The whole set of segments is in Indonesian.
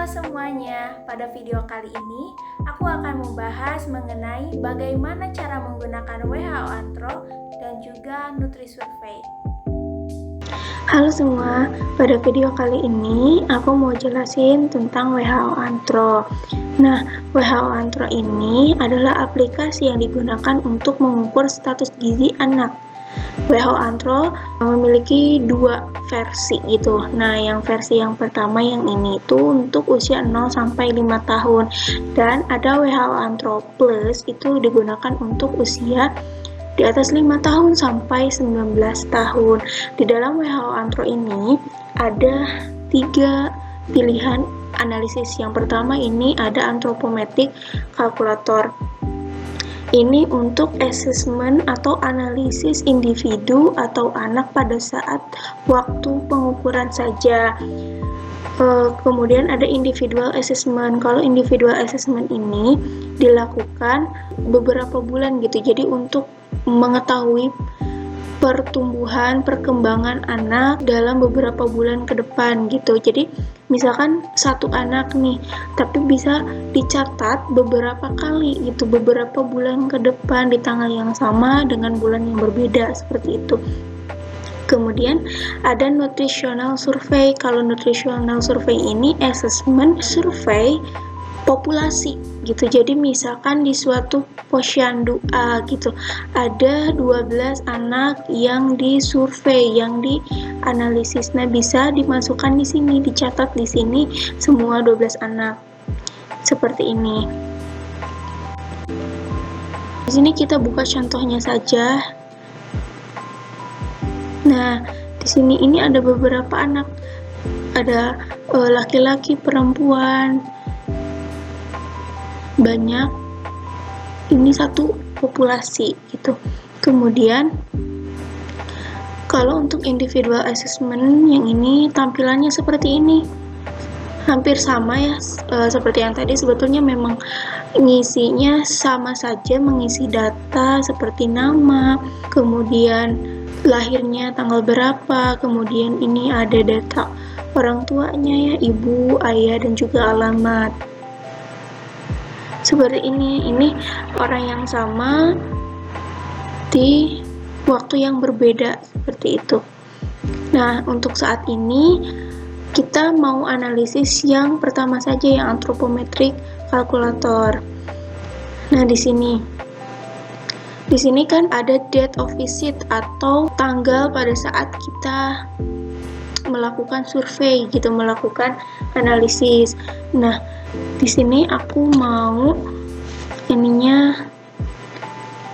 semuanya, pada video kali ini aku akan membahas mengenai bagaimana cara menggunakan WHO Antro dan juga NutriSurvey. Halo semua, pada video kali ini aku mau jelasin tentang WHO Antro. Nah, WHO Antro ini adalah aplikasi yang digunakan untuk mengukur status gizi anak. WHO Antro memiliki dua versi gitu. Nah, yang versi yang pertama yang ini itu untuk usia 0 sampai 5 tahun dan ada WHO Antro Plus itu digunakan untuk usia di atas 5 tahun sampai 19 tahun. Di dalam WHO Antro ini ada 3 pilihan analisis. Yang pertama ini ada anthropometric calculator. Ini untuk assessment atau analisis individu atau anak pada saat waktu pengukuran saja. Kemudian ada individual assessment. Kalau individual assessment ini dilakukan beberapa bulan gitu. Jadi untuk mengetahui perkembangan anak dalam beberapa bulan ke depan gitu. Jadi misalkan satu anak nih, tapi bisa dicatat beberapa kali gitu, beberapa bulan ke depan di tanggal yang sama dengan bulan yang berbeda, seperti itu. Kemudian ada nutritional survey. Kalau nutritional survey ini assessment survey populasi gitu. Jadi misalkan di suatu posyandu A gitu, ada 12 anak yang disurvei, yang dianalisis. Nah, bisa dimasukkan di sini, dicatat di sini semua 12 anak. Seperti ini. Di sini kita buka contohnya saja. Nah, di sini ini ada beberapa anak. Ada laki-laki, perempuan, banyak. Ini satu populasi gitu. Kemudian kalau untuk individual assessment yang ini tampilannya seperti ini, hampir sama ya seperti yang tadi. Sebetulnya memang ngisinya sama saja, mengisi data seperti nama, kemudian lahirnya tanggal berapa, kemudian ini ada data orang tuanya ya, ibu, ayah, dan juga alamat. Seperti ini orang yang sama di waktu yang berbeda, seperti itu. Nah, untuk saat ini kita mau analisis yang pertama saja, yang anthropometric calculator. Nah, di sini kan ada date of visit atau tanggal pada saat kita melakukan survei gitu, melakukan analisis. Nah, di sini aku mau ininya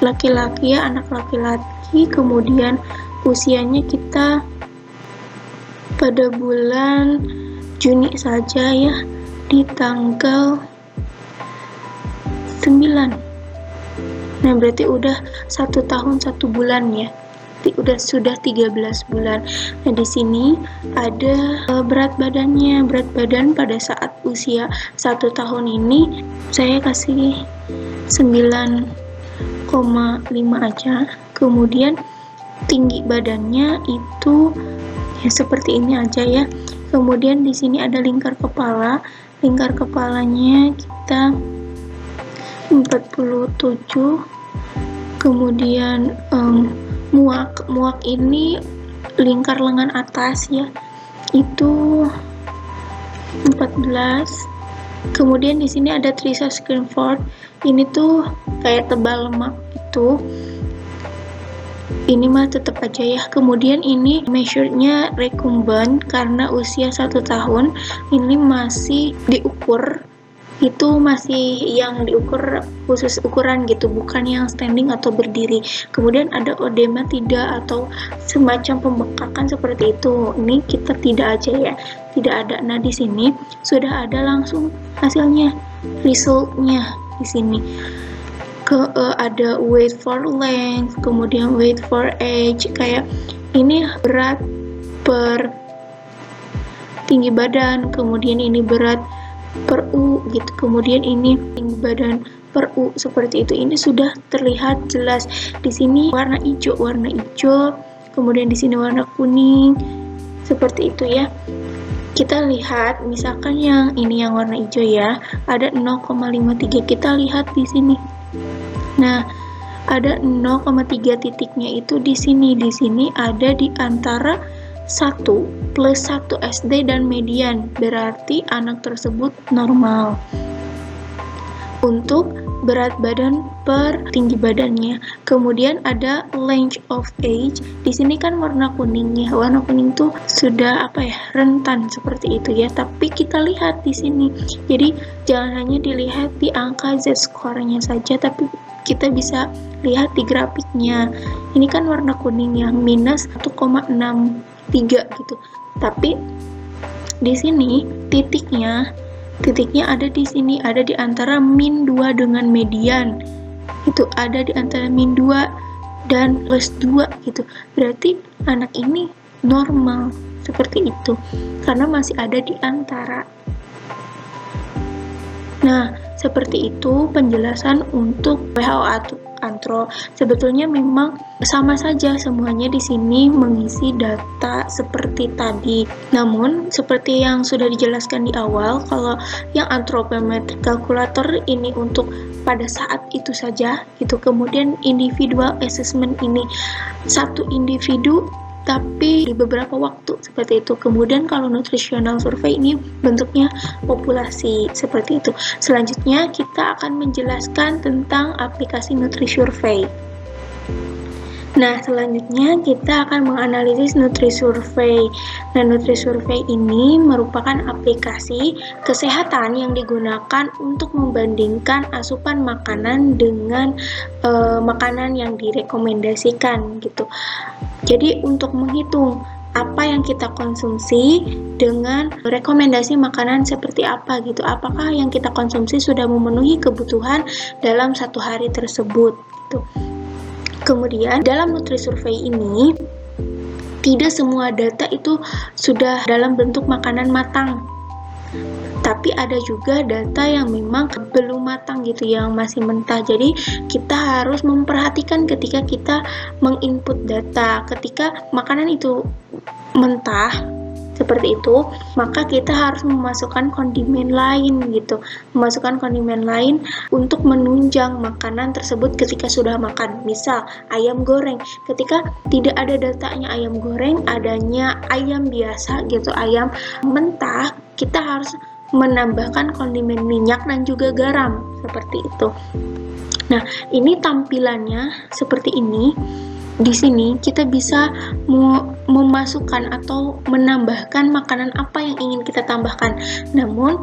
laki-laki ya, anak laki-laki, kemudian usianya kita pada bulan Juni saja ya, di tanggal 9. Nah, berarti udah 1 tahun 1 bulan ya. Sudah 13 bulan. Nah, di sini ada berat badannya. Berat badan pada saat usia 1 tahun ini saya kasih 9,5 aja. Kemudian tinggi badannya itu ya seperti ini aja ya. Kemudian di sini ada lingkar kepala. Lingkar kepalanya kita 47. Kemudian muak ini lingkar lengan atas ya, itu 14. Kemudian di sini ada Triceps Cranford. Ini tuh kayak tebal lemak itu. Ini mah tetap aja ya. Kemudian ini measure-nya recumbent karena usia 1 tahun. Ini masih diukur, itu masih yang diukur khusus ukuran gitu, bukan yang standing atau berdiri. Kemudian ada odema tidak atau semacam pembengkakan seperti itu. Ini kita tidak aja ya, tidak ada. Nah, di sini sudah ada langsung hasilnya, resultnya di sini. Ada weight for length, kemudian weight for age, kayak ini berat per tinggi badan, kemudian ini berat per U gitu, kemudian ini tinggi badan per U, seperti itu. Ini sudah terlihat jelas. Di sini warna hijau, kemudian di sini warna kuning, seperti itu ya. kita lihat misalkan yang ini yang warna hijau ya, ada 0,53, kita lihat di sini. Nah, ada 0,3 titiknya itu di sini. Di sini ada di antara 1 plus 1 SD dan median, berarti anak tersebut normal. Untuk berat badan per tinggi badannya. Kemudian ada range of age. Di sini kan warna kuningnya. Warna kuning tuh sudah rentan seperti itu ya. Tapi kita lihat di sini. Jadi jangan hanya dilihat di angka Z-score-nya saja, tapi kita bisa lihat di grafiknya. Ini kan warna kuning yang minus 1,63 gitu. Tapi di sini titiknya ada di sini, ada di antara min 2 dengan median. Itu ada di antara min 2 dan plus 2 gitu. Berarti anak ini normal seperti itu. Karena masih ada di antara. Nah, seperti itu penjelasan untuk WHO Antro. Sebetulnya memang sama saja semuanya di sini mengisi data seperti tadi. Namun seperti yang sudah dijelaskan di awal, kalau yang anthropometric calculator ini untuk pada saat itu saja gitu. Kemudian individual assessment ini satu individu tapi di beberapa waktu seperti itu. Kemudian kalau nutritional survey ini bentuknya populasi seperti itu. Selanjutnya kita akan menjelaskan tentang aplikasi NutriSurvey. Nah, selanjutnya kita akan menganalisis NutriSurvey. Nah, NutriSurvey ini merupakan aplikasi kesehatan yang digunakan untuk membandingkan asupan makanan dengan makanan yang direkomendasikan gitu. Jadi untuk menghitung apa yang kita konsumsi dengan rekomendasi makanan seperti apa gitu. Apakah yang kita konsumsi sudah memenuhi kebutuhan dalam satu hari tersebut gitu. Kemudian dalam NutriSurvey ini tidak semua data itu sudah dalam bentuk makanan matang. Tapi ada juga data yang memang belum matang gitu, yang masih mentah. Jadi kita harus memperhatikan ketika kita menginput data. Ketika makanan itu mentah seperti itu, maka kita harus memasukkan kondimen lain gitu. Memasukkan kondimen lain untuk menunjang makanan tersebut ketika sudah makan. Misal ayam goreng, ketika tidak ada datanya ayam goreng, adanya ayam biasa gitu, ayam mentah, kita harus menambahkan kondimen minyak dan juga garam seperti itu. Nah, ini tampilannya seperti ini. Di sini kita bisa memasukkan atau menambahkan makanan apa yang ingin kita tambahkan. Namun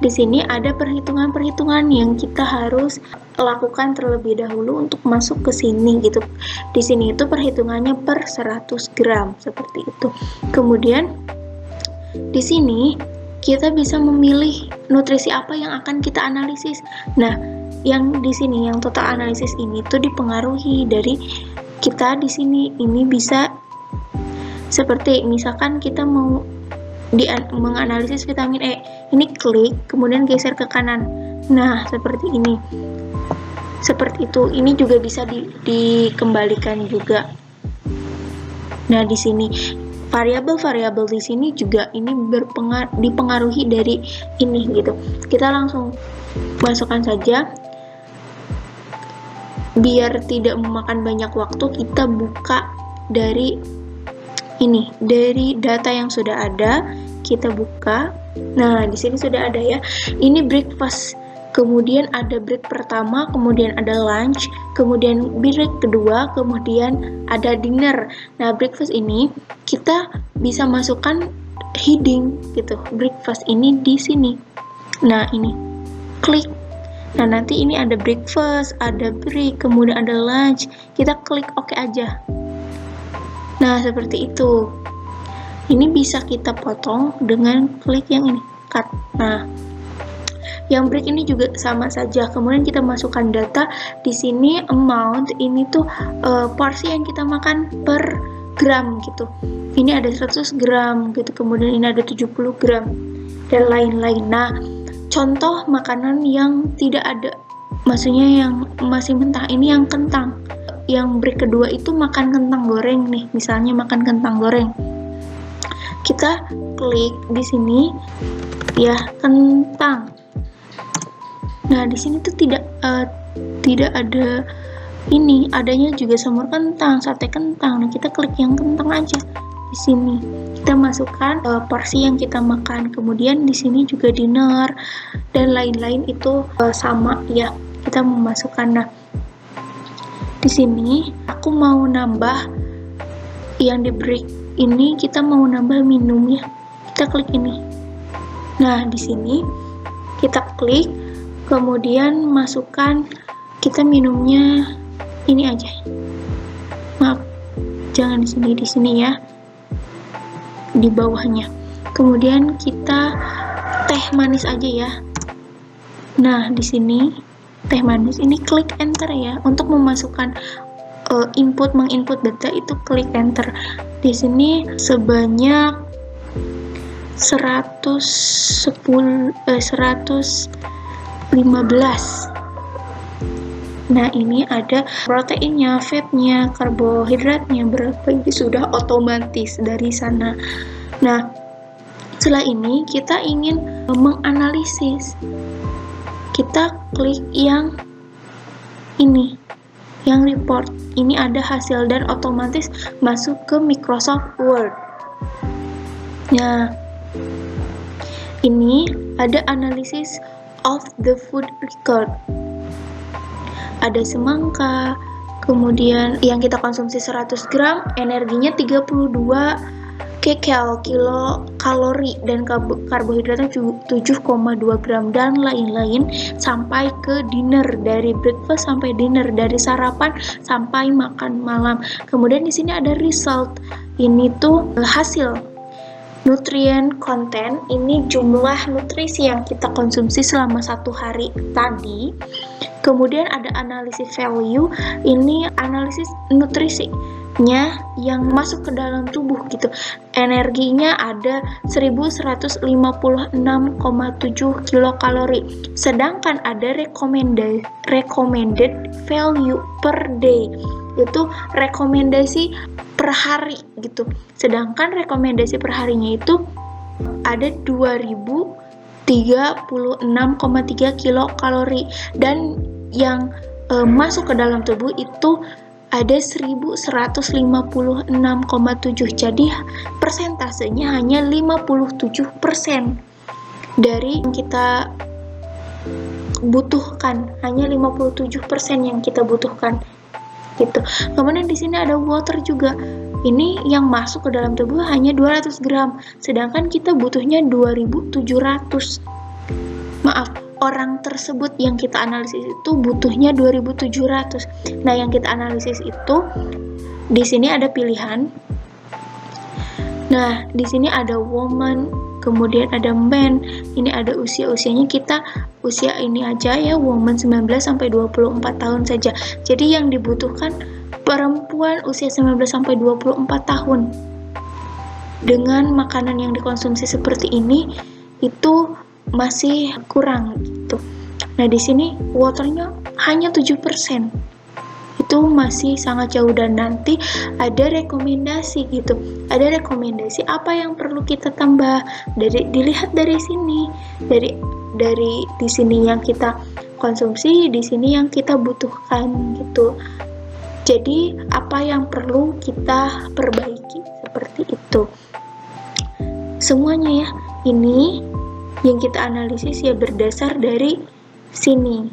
di sini ada perhitungan-perhitungan yang kita harus lakukan terlebih dahulu untuk masuk ke sini gitu. Di sini itu perhitungannya per 100 gram seperti itu. Kemudian di sini kita bisa memilih nutrisi apa yang akan kita analisis. Nah, yang di sini yang total analisis ini tuh dipengaruhi dari kita di sini. Ini bisa seperti misalkan kita mau menganalisis vitamin E, ini klik kemudian geser ke kanan. Nah, seperti ini. Seperti itu. Ini juga bisa dikembalikan juga. Nah, di sini variabel-variabel di sini juga ini dipengaruhi dari ini gitu. Kita langsung masukkan saja. Biar tidak memakan banyak waktu, kita buka dari ini, dari data yang sudah ada, kita buka. Nah, di sini sudah ada ya. Ini breakfast. Kemudian ada break pertama, kemudian ada lunch, kemudian break kedua, kemudian ada dinner. Nah, breakfast ini kita bisa masukkan heading gitu. Breakfast ini di sini. Nah, ini klik. Nah, nanti ini ada breakfast, ada break, kemudian ada lunch. Kita klik OK aja. Nah, seperti itu. Ini bisa kita potong dengan klik yang ini, cut. Nah, yang break ini juga sama saja. Kemudian kita masukkan data di sini, amount ini tuh porsi yang kita makan per gram gitu. Ini ada 100 gram gitu. Kemudian ini ada 70 gram dan lain-lain. Nah, contoh makanan yang tidak ada, maksudnya yang masih mentah, ini yang kentang. Yang break kedua itu makan kentang goreng nih, misalnya makan kentang goreng. Kita klik di sini ya, kentang. Nah, di sini tuh tidak ada ini, adanya juga semur kentang, sate kentang. Nah, kita klik yang kentang aja. Di sini kita masukkan porsi yang kita makan. Kemudian di sini juga dinner dan lain-lain itu sama ya. Kita memasukkan. Nah, di sini aku mau nambah yang di break ini, kita mau nambah minum ya. Kita klik ini. Nah, di sini kita klik, kemudian masukkan, kita minumnya ini aja. Maaf, jangan di sini ya. Di bawahnya. Kemudian kita teh manis aja ya. Nah, di sini teh manis ini klik enter ya. Untuk memasukkan menginput data itu klik enter. Di sini sebanyak 115. Nah, ini ada proteinnya, fatnya, karbohidratnya berapa, ini sudah otomatis dari sana. Nah, setelah ini kita ingin menganalisis. Kita klik yang ini, yang report. Ini ada hasil dan otomatis masuk ke Microsoft Word. Nah, ini ada analisis of the food record. Ada semangka, kemudian yang kita konsumsi 100 gram, energinya 32 kilokalori dan karbohidratnya 7,2 gram dan lain-lain, sampai ke dinner, dari breakfast sampai dinner, dari sarapan sampai makan malam. Kemudian di sini ada result. Ini tuh hasil. Nutrient content, ini jumlah nutrisi yang kita konsumsi selama 1 hari tadi. Kemudian ada analisis value, ini analisis nutrisinya yang masuk ke dalam tubuh gitu. Energinya ada 1156,7 kilokalori. Sedangkan ada recommended value per day, itu rekomendasi per hari gitu. Sedangkan rekomendasi per harinya itu ada 2036,3 kilokalori, dan yang masuk ke dalam tubuh itu ada 1156,7. Jadi persentasenya hanya 57% dari yang kita butuhkan, hanya 57% yang kita butuhkan gitu. Kemudian di sini ada water juga. Ini yang masuk ke dalam tubuh hanya 200 gram, sedangkan kita butuhnya 2700. Maaf, orang tersebut yang kita analisis itu butuhnya 2700. Nah, yang kita analisis itu di sini ada pilihan. Nah, di sini ada woman, kemudian ada man. Ini ada usianya, kita usia ini aja ya, woman 19 sampai 24 tahun saja. Jadi yang dibutuhkan perempuan usia 19 sampai 24 tahun. Dengan makanan yang dikonsumsi seperti ini itu masih kurang gitu. Nah, di sini waternya hanya 7%. Itu masih sangat jauh, dan nanti ada rekomendasi gitu. Ada rekomendasi apa yang perlu kita tambah. Dilihat dari sini. Dari di sini yang kita konsumsi, di sini yang kita butuhkan gitu. Jadi apa yang perlu kita perbaiki seperti itu. Semuanya ya, ini yang kita analisis ya berdasar dari sini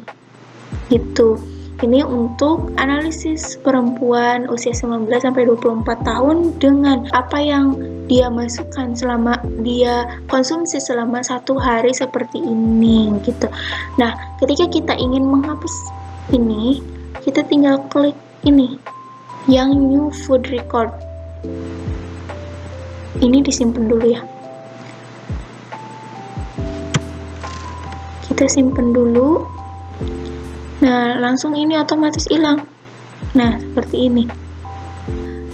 gitu. Ini untuk analisis perempuan usia 19 sampai 24 tahun dengan apa yang dia masukkan selama dia konsumsi selama 1 hari seperti ini gitu. Nah, ketika kita ingin menghapus ini, kita tinggal klik ini yang new food record. Ini disimpan dulu ya. Kita simpan dulu. Nah, langsung ini otomatis hilang. Nah, seperti ini.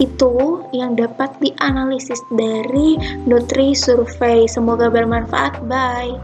Itu yang dapat dianalisis dari Nutri Survey. Semoga bermanfaat. Bye.